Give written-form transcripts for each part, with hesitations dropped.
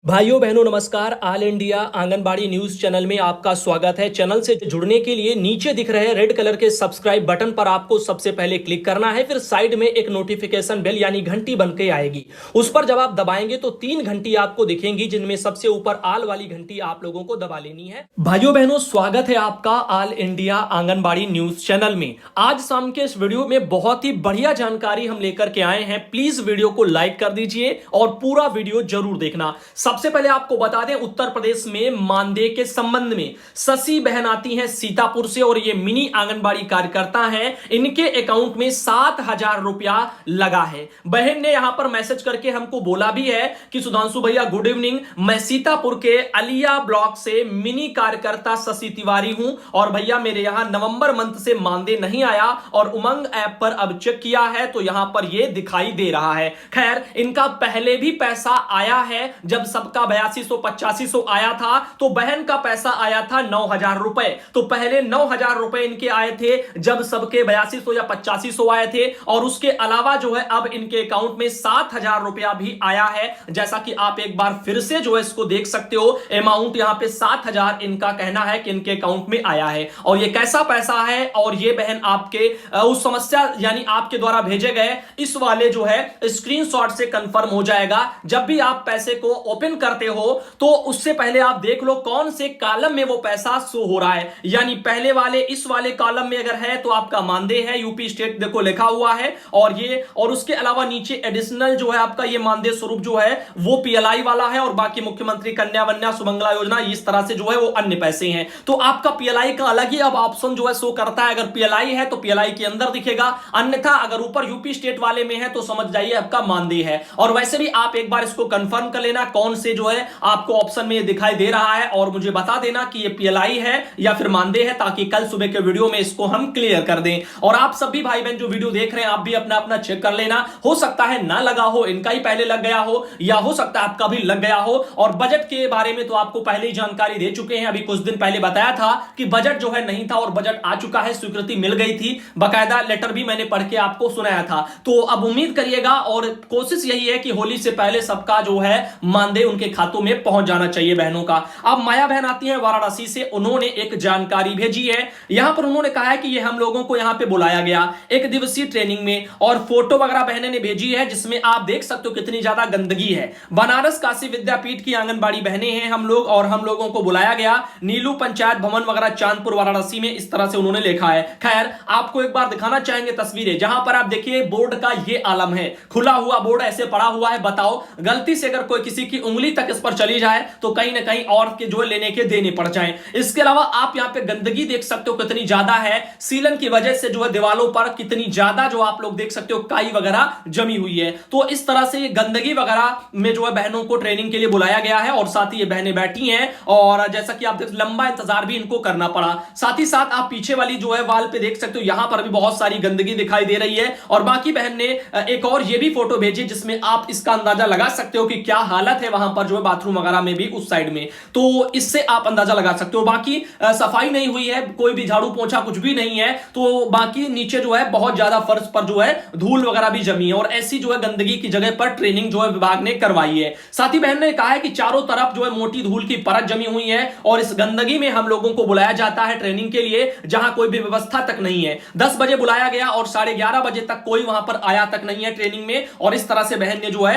भाइयों बहनों नमस्कार। All India anganwadi news channel में आपका स्वागत है। चैनल से जुड़ने के लिए नीचे दिख रहे रेड कलर के सब्सक्राइब बटन पर आपको सबसे पहले क्लिक करना है। फिर साइड में एक नोटिफिकेशन बेल यानी घंटी बन के आएगी, उस पर जब आप दबाएंगे तो 3 घंटी आपको दिखेंगी, जिनमें सबसे ऊपर आल वाली घंटी आप लोगों को दबा लेनी है। भाइयों बहनों स्वागत है आपका all India anganwadi news channel में। आज शाम के इस वीडियो में बहुत ही बढ़िया जानकारी हम लेकर के आए हैं। प्लीज वीडियो को लाइक कर दीजिए और पूरा वीडियो जरूर देखना। सबसे पहले आपको बता दें, उत्तर प्रदेश में मानदेय के संबंध में शशि बहन आती हैं सीतापुर से और ये मिनी आंगनबाड़ी कार्यकर्ता हैं। इनके अकाउंट में 7,000 रुपया लगा है। बहन ने यहां पर मैसेज करके हमको बोला भी है कि सुधांशु भैया गुड इवनिंग, मैं सीतापुर के अलिया ब्लॉक से मिनी कार्यकर्ता शशि तिवारी हूं और भैया मेरे यहां नवंबर मंथ से मानदेय नहीं आया और उमंग ऐप पर अब चेक किया है तो यहां पर यह दिखाई दे रहा है। खैर, इनका पहले भी पैसा आया है। जब सबका 8200-8500 आया था तो बहन का पैसा आया था 9,000 रुपए। तो पहले 9,000 रुपए इनके आए थे जब सबके 8200 या 8500 आए थे, और उसके अलावा जो है अब इनके अकाउंट में 7,000 रुपया भी आया है। जैसा कि आप एक बार फिर से जो है इसको देख सकते हो, अमाउंट यहां पे 7,000 इनका कहना है कि इनके अकाउंट में आया है। और ये कैसा पैसा है, और ये बहन आपके उस समस्या यानी आपके द्वारा भेजे गए इस वाले जो है स्क्रीनशॉट से कंफर्म हो जाएगा। जब भी आप पैसे को ओपन करते हो तो उससे पहले आप देख लो कौन से कॉलम में वो पैसा शो हो रहा है। यानी पहले वाले इस वाले कॉलम में अगर है तो आपका मानदेय है, यूपी स्टेट देखो लिखा हुआ है, और उसके अलावा नीचे एडिशनल जो है आपका ये मानदेय स्वरूप जो है वो पीएलआई वाला है, और बाकी मुख्यमंत्री कन्या वन्या सुमंगला योजना इस तरह से जो है वो अन्य पैसे हैं। तो आपका पीएलआई का अलग ही अब ऑप्शन जो है शो करता है। अगर पीएलआई है तो पीएलआई के अंदर दिखेगा, अन्यथा अगर ऊपर यूपी स्टेट वाले में है तो समझ जाइए आपका मानदेय है। और वैसे भी आप एक बार इसको कंफर्म कर लेना कौन से जो है आपको ऑप्शन में ये दिखाई दे रहा है, और मुझे बता देना कि ये पीएलआई है या फिर मानदेय है, ताकि कल सुबह के वीडियो में इसको हम क्लियर कर दें। और आप सभी भाई बहन जो वीडियो देख रहे हैं आप भी अपना अपना चेक कर लेना। हो सकता है ना लगा हो, इनका ही पहले लग गया हो, या हो सकता है आपका भी लग गया हो। और बजट के बारे में तो आपको पहले ही जानकारी दे चुके हैं। अभी कुछ दिन पहले बताया था कि बजट जो है नहीं था और बजट आ चुका है, स्वीकृति मिल गई थी, बकायदा लेटर भी मैंने पढ़ के आपको सुनाया था। तो अब उम्मीद करिएगा और कोशिश यही है कि होली से पहले सबका जो है मानदेय उनके खातों में पहुंच जाना चाहिए बहनों का। अब माया बहन आती है वाराणसी से, उन्होंने एक जानकारी भेजी है। यहां पर उन्होंने कहा है कि ये हम लोगों को यहां पे बुलाया गया एक दिवसीय ट्रेनिंग में, और फोटो वगैरह बहने ने भेजी है जिसमें आप देख सकते हो कितनी ज्यादा गंदगी है। बनारस काशी विद्यापीठ की आंगनबाड़ी बहनें हैं हम लोग, और हम लोगों को बुलाया गया नीलू पंचायत भवन वगैरह चांदपुर वाराणसी में, इस तरह से उन्होंने लिखा है। खैर, आपको एक बार दिखाना चाहेंगे तस्वीरें, जहां पर आप देखिए बोर्ड का ये आलम है, खुला हुआ बोर्ड ऐसे पड़ा हुआ है। बताओ, गलती से अगर कोई किसी की उंगली तक इस पर चली जाए तो कहीं ना कहीं और के जो लेने के देने पड़ जाएं। इसके अलावा आप यहां पे गंदगी देख सकते हो कितनी ज्यादा है। सीलन की वजह से जो है दीवालों पर कितनी ज्यादा जो आप लोग देख सकते हो काई वगैरह जमी हुई है। तो इस तरह से गंदगी वगैरह में जो है बहनों को ट्रेनिंग के लिए बुलाया गया है, और साथ ही ये बहनें बैठी हैं, और जैसा कि आप देख लंबा इंतजार भी इनको करना पड़ा। साथ ही साथ आप पीछे वाली जो है वाल पे देख सकते हो, यहां पर भी बहुत सारी गंदगी दिखाई दे रही है। और बाकी बहन ने एक और ये भी फोटो भेजी जिसमें आप इसका अंदाजा लगा सकते हो कि क्या हालत है वहां पर जो है बाथरूम वगैरह में भी उस साइड में। तो इससे आप अंदाजा लगा सकते हो। बाकी सफाई नहीं हुई है, कोई भी झाड़ू पोंछा कुछ भी नहीं है। तो बाकी नीचे जो है बहुत ज्यादा फर्श पर जो है धूल वगैरह भी जमी है, और ऐसी जो है गंदगी की जगह पर ट्रेनिंग जो है विभाग ने करवाई है। साथ ही बहन ने कहा है कि चारों तरफ जो है मोटी धूल की परत जमी हुई है, और इस गंदगी में हम लोगों को बुलाया जाता है ट्रेनिंग के लिए जहां कोई भी व्यवस्था तक नहीं है। 10 बजे बुलाया गया और 11:30 बजे तक कोई वहां पर आया तक नहीं है ट्रेनिंग में। और इस तरह से बहन ने जो है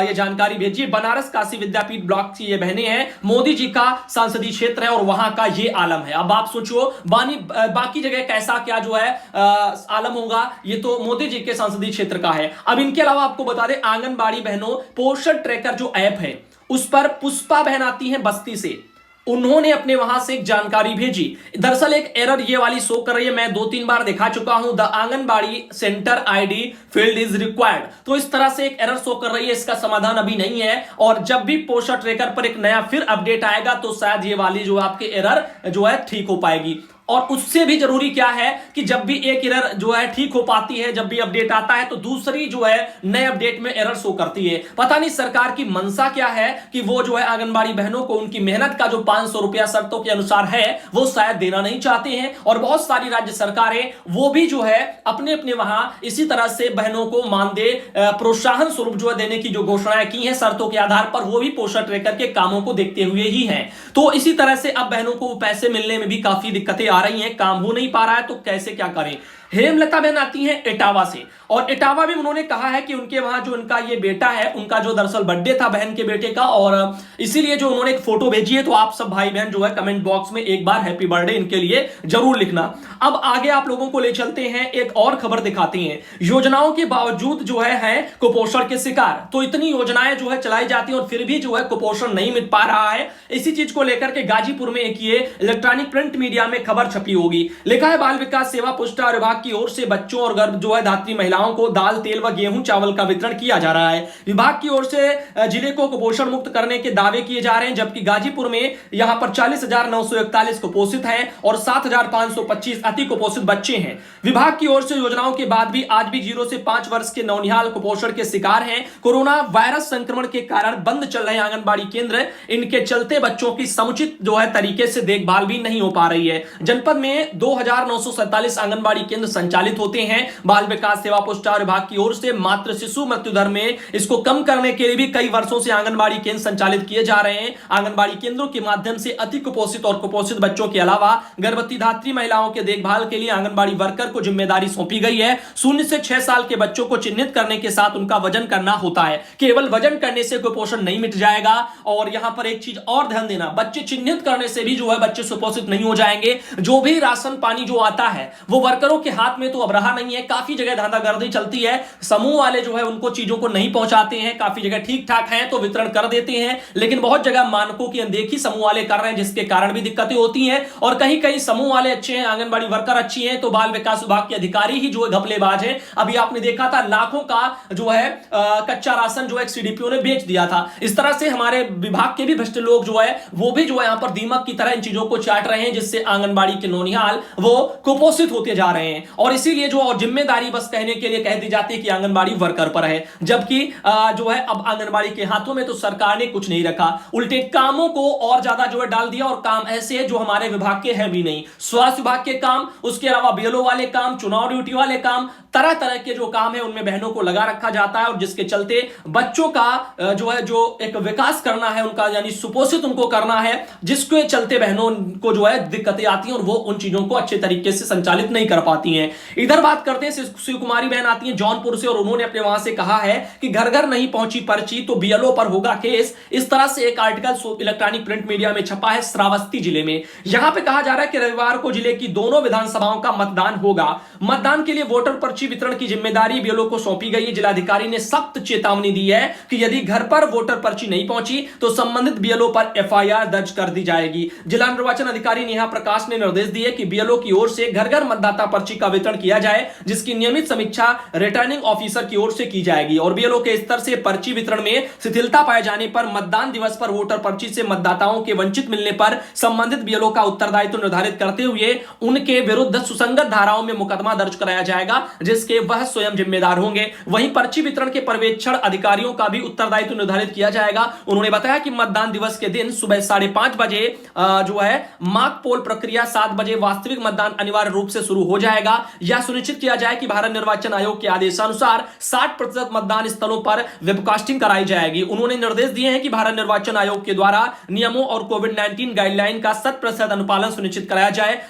ये जानकारी भेजी। बनारस काशी विद्यापीठ ब्लॉक की ये बहनें हैं, मोदी जी का संसदीय क्षेत्र है और वहां का ये आलम है। अब आप सोचो बाकी जगह कैसा क्या जो है आलम होगा, ये तो मोदी जी के संसदीय क्षेत्र का है। अब इनके अलावा आपको बता दें, आंगनबाड़ी बहनों पोषण ट्रैकर जो ऐप है उस पर पुष्पा बहन आती है बस्ती से, उन्होंने अपने वहां से एक जानकारी भेजी। दरअसल एक एरर ये वाली शो कर रही है, मैं 2-3 बार दिखा चुका हूं, the anganwadi centre ID field is required. तो इस तरह से एक एरर शो कर रही है, इसका समाधान अभी नहीं है। और जब भी पोषण ट्रैकर पर एक नया फिर अपडेट आएगा तो शायद ये वाली जो आपके एरर जो है ठीक हो पाएगी। और उससे भी जरूरी क्या है कि जब भी एक एरर जो है ठीक हो पाती है, जब भी अपडेट आता है तो दूसरी जो है नए अपडेट में एरर शो करती है। पता नहीं सरकार की मंशा क्या है कि वो जो है आंगनबाड़ी बहनों को उनकी मेहनत का जो 500 रुपया शर्तों के अनुसार है वो शायद देना नहीं चाहते हैं, और बहुत सारी राज्य सरकारें वो भी जो है अपने अपने वहां इसी तरह से बहनों को मानदेय प्रोत्साहन स्वरूप जो है देने की जो घोषणाएं की हैं शर्तों के आधार पर, वो भी पोषण ट्रैकर के कामों को देखते हुए ही है। तो इसी तरह से अब बहनों को पैसे मिलने में भी काफी दिक्कतें आ रही हैं, काम हो नहीं पा रहा है, तो कैसे क्या करें। हेमलता बहन आती हैं इटावा से, और इटावा भी उन्होंने कहा है कि उनके वहां जो उनका ये बेटा है, उनका जो दरअसल बर्थडे था बहन के बेटे का, और इसीलिए जो उन्होंने एक फोटो भेजी है, तो आप सब भाई बहन जो है कमेंट बॉक्स में एक बार हैप्पी बर्थडे इनके लिए जरूर लिखना। अब आगे आप लोगों को ले चलते हैं, एक और खबर दिखाते हैं। योजनाओं के बावजूद जो है कुपोषण के शिकार, तो इतनी योजनाएं जो है चलाई जाती हैं और फिर भी जो है कुपोषण नहीं मिट पा रहा है। इसी चीज को लेकर के गाजीपुर में एक ये इलेक्ट्रॉनिक प्रिंट मीडिया में खबर छपी होगी। लिखा है बाल विकास सेवा पुष्टाहार विभाग की ओर से बच्चों और गर्भ जो है धात्री महिलाओं को दाल, तेल व गेहूं चावल का वितरण किया जा रहा है। विभाग की ओर से जिले को कुपोषण मुक्त करने के दावे किए जा रहे हैं, जबकि गाजीपुर में यहां पर 40,941 कुपोषित हैं और 7,525 अति कुपोषित बच्चे हैं। विभाग की ओर से योजनाओं के बाद भी आज भी 0 से 5 वर्ष के नौनिहाल कुपोषण के शिकार हैं। कोरोना वायरस संक्रमण के कारण बंद चल रहे आंगनबाड़ी केंद्र, इनके चलते बच्चों की समुचित जो है तरीके से देखभाल भी नहीं हो पा रही है। जनपद में 2,947 आंगनबाड़ी केंद्र संचालित होते हैं। बाल विकास सेवा पुष्टाहार विभाग की ओर से मातृ शिशु मृत्यु दर में इसको कम करने के लिए भी कई वर्षों से आंगनबाड़ी केंद्र संचालित किए जा रहे हैं। आंगनबाड़ी केंद्रों के माध्यम से अति कुपोषित और कुपोषित बच्चों के अलावा गर्भवती धात्री महिलाओं के देखभाल के लिए आंगनबाड़ी वर्कर को जिम्मेदारी सौंपी गई है। 0 से 6 साल के बच्चों को चिन्हित करने के साथ उनका वजन करना होता है। केवल वजन करने से कुपोषण नहीं मिट जाएगा, और यहां पर एक चीज और ध्यान देना, बच्चे चिन्हित करने से भी जो है बच्चे सुपोषित नहीं हो जाएंगे। जो भी राशन पानी जो आता है वो वर्करों के हाथ में तो अब रहा नहीं है। काफी जगह धांधागर्दी चलती है, समूह वाले जो है उनको चीजों को नहीं पहुंचाते हैं। काफी जगह ठीक ठाक है तो वितरण कर देते हैं, लेकिन बहुत जगह मानकों की अनदेखी समूह वाले कर रहे हैं, जिसके कारण भी दिक्कतें होती हैं। और कहीं कहीं समूह वाले अच्छे हैं, आंगनबाड़ी वर्कर अच्छी हैं, तो बाल विकास विभाग के अधिकारी ही जो है घपलेबाज हैं। अभी आपने देखा था लाखों का जो है कच्चा राशन जो है सीडीपीओ ने बेच दिया था। इस तरह से हमारे विभाग के भी भ्रष्ट लोग जो है वो भी जो है यहां पर दीमक की तरह इन चीजों को चाट रहे हैं, जिससे आंगनबाड़ी के नौनिहाल वो कुपोषित होते जा रहे हैं। और इसीलिए जो और जिम्मेदारी बस कहने के लिए कह दी जाती है कि आंगनबाड़ी वर्कर पर है, जबकि जो है अब आंगनबाड़ी के हाथों में तो सरकार ने कुछ नहीं रखा, उल्टे कामों को और ज्यादा जो है डाल दिया। और काम ऐसे है जो हमारे विभाग के हैं भी नहीं। स्वास्थ्य विभाग के काम, उसके अलावा बीएलओ वाले काम, चुनाव ड्यूटी वाले काम, तरह तरह के जो काम है उनमें बहनों को लगा रखा जाता है, और जिसके चलते बच्चों का जो है जो एक विकास करना है उनका, यानी सुपोषित उनको करना है, जिसके चलते बहनों को जो है दिक्कतें आती हैं और वो उन चीजों को अच्छे तरीके से संचालित नहीं कर पाती हैं। इधर बात करते हैं, शिव कुमारी बहन आती है जौनपुर से, और उन्होंने अपने वहां से कहा है कि घर घर नहीं पहुंची पर्ची तो बीएलओ पर होगा केस। इस तरह से एक आर्टिकल इलेक्ट्रॉनिक प्रिंट मीडिया में छपा है श्रावस्ती जिले में। यहां पे कहा जा रहा है कि रविवार को जिले की दोनों विधानसभाओं का मतदान होगा। मतदान के लिए वोटर पर्ची वितरण की जिम्मेदारी बीएलओ को सौंपी गई है। जिलाधिकारी ने सख्त चेतावनी दी है कि यदि घर पर वोटर पर्ची नहीं पहुंची तो संबंधित बीएलओ पर एफआईआर दर्ज कर दी जाएगी। जिला निर्वाचन अधिकारी नेहा प्रकाश ने निर्देश दिए कि बीएलओ की ओर से घर घर मतदाता पर्ची का वितरण किया जाए, जिसकी नियमित समीक्षा रिटर्निंग ऑफिसर की ओर से की जाएगी। और बीएलओ के स्तर से पर्ची वितरण में शिथिलता पाए जाने पर मतदान दिवस पर वोटर पर्ची से मतदाताओं के वंचित मिलने पर संबंधित बीएलओ का उत्तरदायित्व निर्धारित करते हुए उनके विरुद्ध सुसंगत धाराओं में मुकदमा दर्ज कराया जाएगा, जिसके वह स्वयं जिम्मेदार होंगे। वहीं पर्ची वितरण के पर्यवेक्षण अधिकारियों का भी उत्तरदायित्व निर्धारित किया जाएगा। उन्होंने बताया कि मतदान दिवस के दिन सुबह 5:30 बजे जो है मॉक पोल प्रक्रिया, 7 बजे वास्तविक मतदान अनिवार्य रूप से शुरू हो जाएगा। यह सुनिश्चित किया जाए कि भारत निर्वाचन आयोग के आदेशानुसार 60% मतदान स्थलों पर वेबकास्टिंग कराई जाएगी। उन्होंने निर्देश दिए हैं कि भारत निर्वाचन आयोग के द्वारा नियमों और कोविड-19 गाइडलाइन का 100% अनुपालन सुनिश्चित कराया जाए।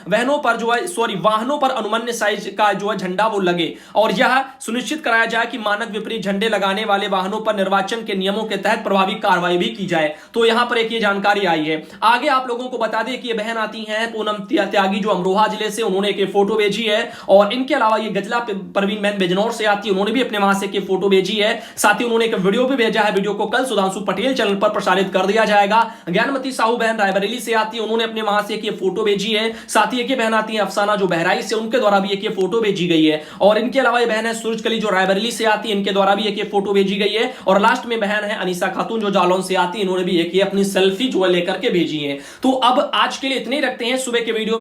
वाहनों पर अनुमन्य साइज का जो है झंडा वो लगे, और यह सुनिश्चित कराया जाए कि मानक विपरीत झंडे लगाने वाले वाहनों पर निर्वाचन के नियमों के तहत प्रभावी कार्रवाई भी की जाए। तो यहां पर एक ये जानकारी आई है। आगे आप लोगों को बता दें कि ये बहन आती हैं पूनम त्यागी जो अमरोहा जिले से, उन्होंने एक फोटो भेजी है। और इनके अलावा ये गजला परवीन बहन बिजनौर से आती है, उन्होंने भी अपने वहां से एक फोटो भेजी है। साथ ही उन्होंने एक वीडियो भी भेजा है। वीडियो को कल सुधांशु पटेल चैनल पर प्रसारित कर दिया जाएगा। ज्ञानमती साहू बहन रायबरेली से आती है, उन्होंने अपने वहां से एक फोटो भेजी है। साथ ही एक बहन आती है अफसाना जो बहराइच से, उनके द्वारा भी एक फोटो भेजी गई है। और इनके अलावा ये बहन है सूरजकली जो रायबरेली से आती है, इनके द्वारा भी एक फोटो भेजी गई है। और लास्ट में बहन है अनीसा खातून जो जालौन से आती है, इन्होंने भी एक अपनी सेल्फी जो लेकर के भेजी है। तो अब आज के लिए इतने ही रखते हैं। सुबह के वीडियो